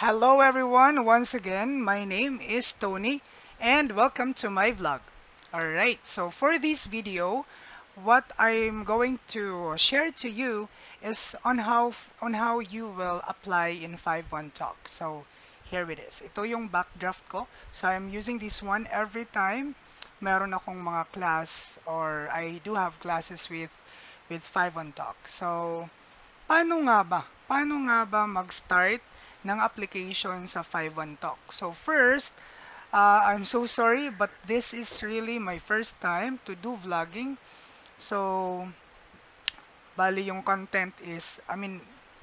Hello everyone, once again, my name is Tony and welcome to my vlog. Alright, so for this video, what I'm going to share to you is on how you will apply in 5-1 Talk. So here it is. Ito yung backdraft ko. So I'm using this one every time meron akong mga class or I do have classes with 5-1 Talk. So Paano nga ba mag-start ng application sa 5-1 Talk? So first, I'm so sorry but this is really my first time to do vlogging. So, bali yung content is,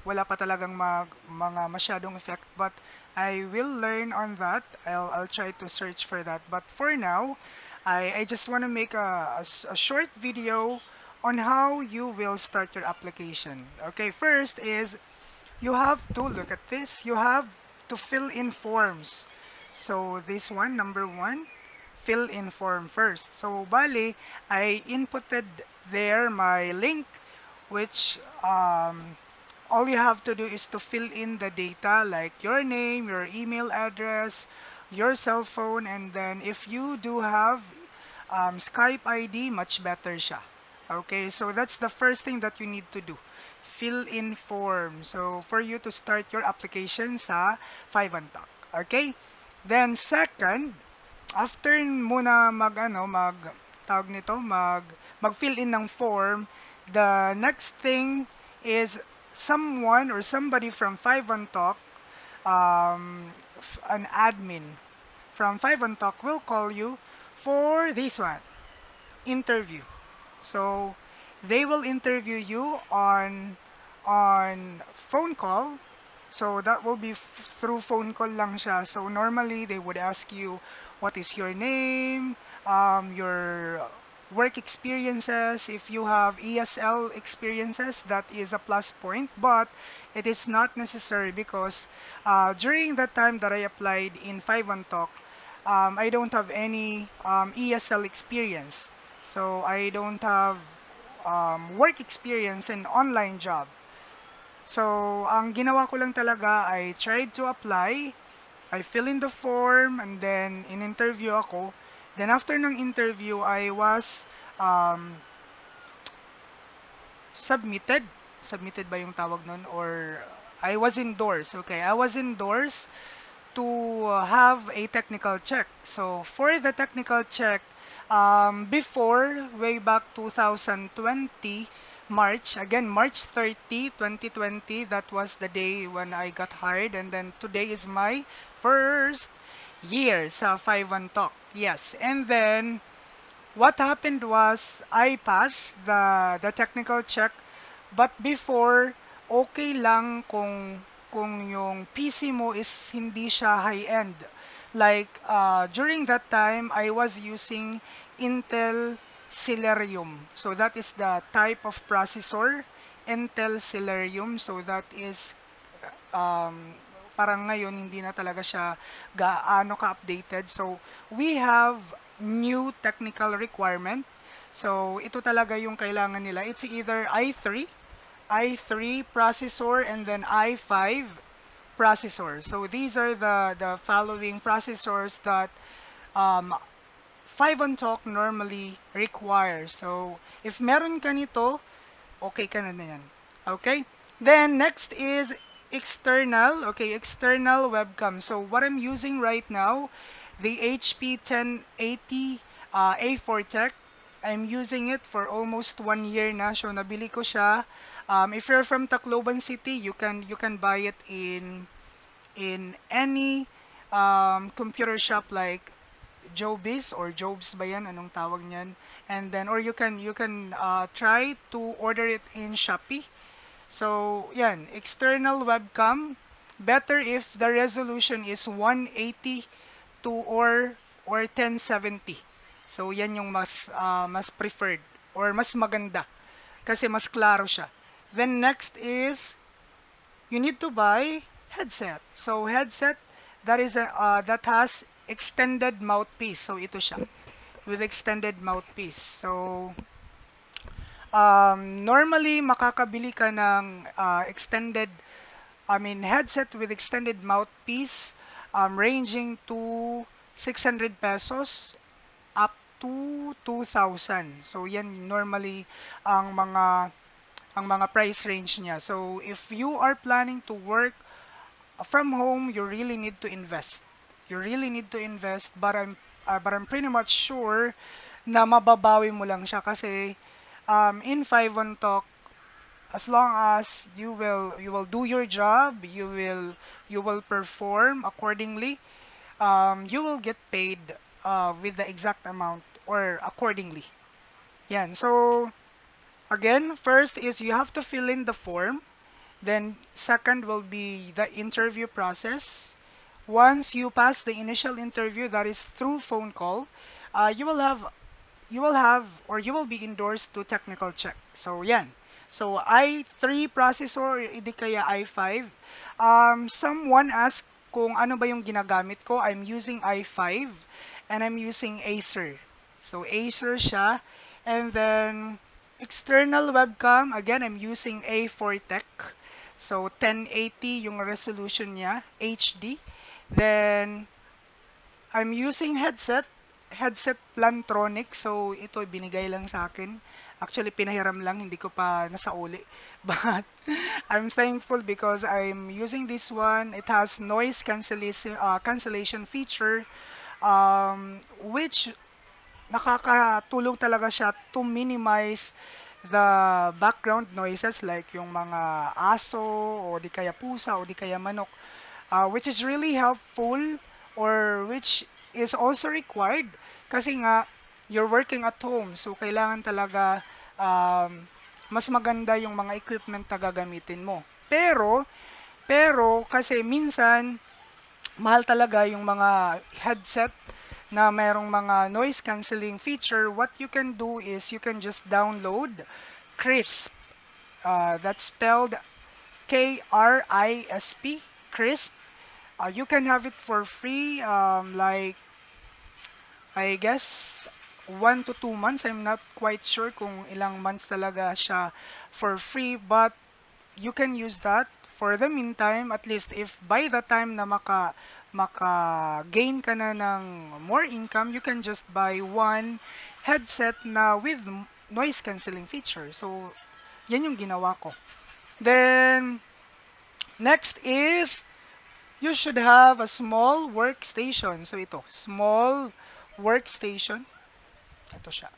wala pa talagang mga masyadong effect but I will learn on that. I'll try to search for that. But for now, I just want to make a short video on how you will start your application. Okay, first is you have to look at this. You have to fill in forms. So this one, number one, fill in form first. So bali, I inputted there my link, which all you have to do is to fill in the data like your name, your email address, your cell phone, and then if you do have Skype ID, much better siya. Okay, so that's the first thing that you need to do. Fill in form. So, for you to start your application sa 5-1-Talk. Okay? Then, second, after muna tawag nito, mag-fill in ng form, the next thing is someone or somebody from 5-1-Talk, an admin from 5-1-Talk will call you for this one, interview. So they will interview you on phone call. So that will be through phone call lang siya. So normally they would ask you what is your name, your work experiences. If you have ESL experiences, that is a plus point. But it is not necessary because during that time that I applied in 5-1 Talk, I don't have any ESL experience. So I don't have work experience in online job. So, ang ginawa ko lang talaga, I tried to apply, I fill in the form, and then in-interview ako. Then after ng interview, I was um, submitted. Submitted ba yung tawag nun? Or I was endorsed. Okay, I was endorsed to have a technical check. So, for the technical check, before, way back 2020, March, again, March 30, 2020, that was the day when I got hired. And then today is my first year sa 5-1 Talk. Yes. And then, what happened was, I passed the technical check. But before, okay lang kung yung PC mo is hindi siya high-end. Like, during that time, I was using Intel Celeриum. So that is the type of processor, Intel Celeриum. So that is, um, parang ngayon, hindi na talaga siya gaano ka-updated. So, we have new technical requirement. So, ito talaga yung kailangan nila. It's either i3 processor and then i5 processor. So these are the following processors that um, 5-on Talk normally requires. So if meron ka nito, okay ka na yan. Okay? Then next is external. Okay, external webcam. So what I'm using right now, the HP 1080 A4 Tech. I'm using it for almost 1 year na. So nabili ko siya. If you're from Tacloban City, you can buy it in any computer shop like Jobis or Jobs ba yan? Anong tawag niyan? And then, or you can try to order it in Shopee. So, yan, external webcam. Better if the resolution is 180 to or 1070. So, yan yung mas preferred or mas maganda kasi mas klaro siya. Then next is you need to buy headset. So headset that has extended mouthpiece. So ito siya with extended mouthpiece. So normally makakabili ka ng extended headset with extended mouthpiece, ranging to 600 pesos up to 2,000. So yan normally ang mga price range niya. So if you are planning to work from home, you really need to invest. You really need to invest, but I'm pretty much sure na mababawi mo lang siya kasi in 5 on Talk, as long as you will do your job, you will perform accordingly, you will get paid with the exact amount or accordingly. Yan. So again, first is you have to fill in the form. Then second will be the interview process. Once you pass the initial interview, that is through phone call, you will be endorsed to technical check. So yan. So i3 processor, hindi kaya i5. Someone asked kung ano ba yung ginagamit ko. I'm using i5 and I'm using Acer. So Acer siya. And then external webcam, again, I'm using A4 Tech. So 1080 yung resolution niya, HD. Then I'm using headset Plantronic. So ito binigay lang sa akin. Actually pinahiram lang, hindi ko pa nasauli. But I'm thankful because I'm using this one. It has noise cancellation feature, which nakakatulong talaga siya to minimize the background noises like yung mga aso o di kaya pusa o di kaya manok, which is really helpful or which is also required kasi nga you're working at home, so kailangan talaga mas maganda yung mga equipment na gagamitin mo. Pero kasi minsan mahal talaga yung mga headset na mayroong mga noise cancelling feature. What you can do is you can just download Crisp. That's spelled KRISP, Crisp. You can have it for free, like I guess 1 to 2 months. I'm not quite sure kung ilang months talaga siya for free, but you can use that for the meantime. At least if by the time na maka gain ka na ng more income, you can just buy one headset na with noise cancelling feature. So yan yung ginawa ko. Then next is you should have a small workstation. So ito, small workstation. Ito siya.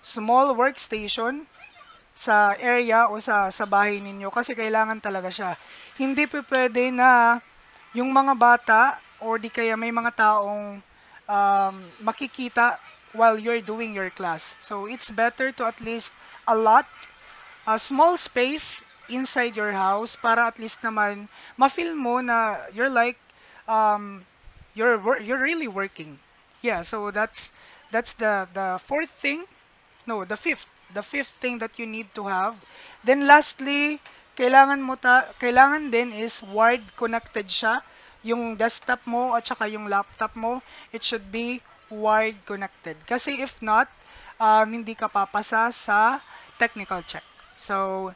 Small workstation sa area o sa bahay ninyo kasi kailangan talaga siya. Hindi pa pwede na yung mga bata o di kaya may mga taong makikita while you're doing your class. So it's better to at least allot a small space inside your house para at least naman ma-feel mo na you're like um, you're really working. Yeah, so that's the fourth thing. No, the fifth thing that you need to have. Then lastly, kailangan din is wired connected siya. Yung desktop mo at saka yung laptop mo, it should be wired connected. Kasi if not, hindi ka papasa sa technical check. So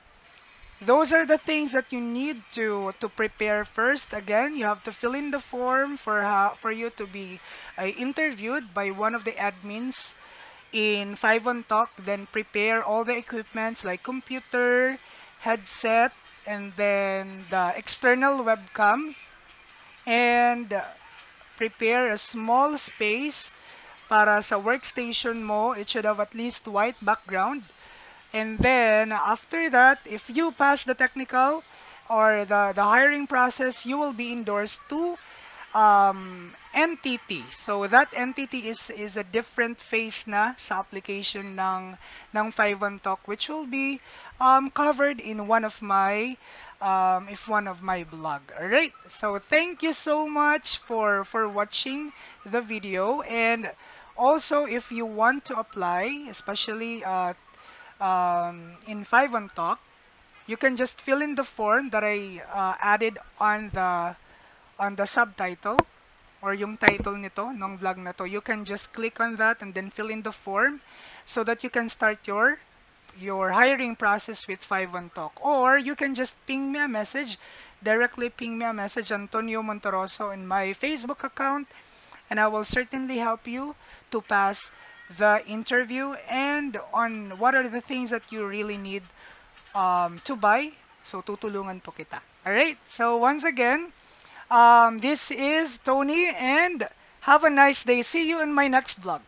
those are the things that you need to prepare first. Again, you have to fill in the form for you to be interviewed by one of the admins in 5 on Talk. Then prepare all the equipments like computer, headset, and then the external webcam, and prepare a small space para sa workstation mo. It should have at least white background. And then after that, if you pass the technical or the hiring process, you will be endorsed to NTT. So that NTT is a different phase na sa application ng 5 on Talk, which will be covered in one of my blog. Alright, so thank you so much for watching the video. And also, if you want to apply, especially in 5 on Talk, you can just fill in the form that I added on the subtitle or yung title nito ng vlog na to. You can just click on that and then fill in the form so that you can start your hiring process with 51Talk. Or you can just ping me a message, directly ping me a message, Antonio Montoroso, in my Facebook account, and I will certainly help you to pass the interview and on what are the things that you really need to buy. So tutulungan po kita. Alright, so once again, this is Tony and have a nice day. See you in my next vlog.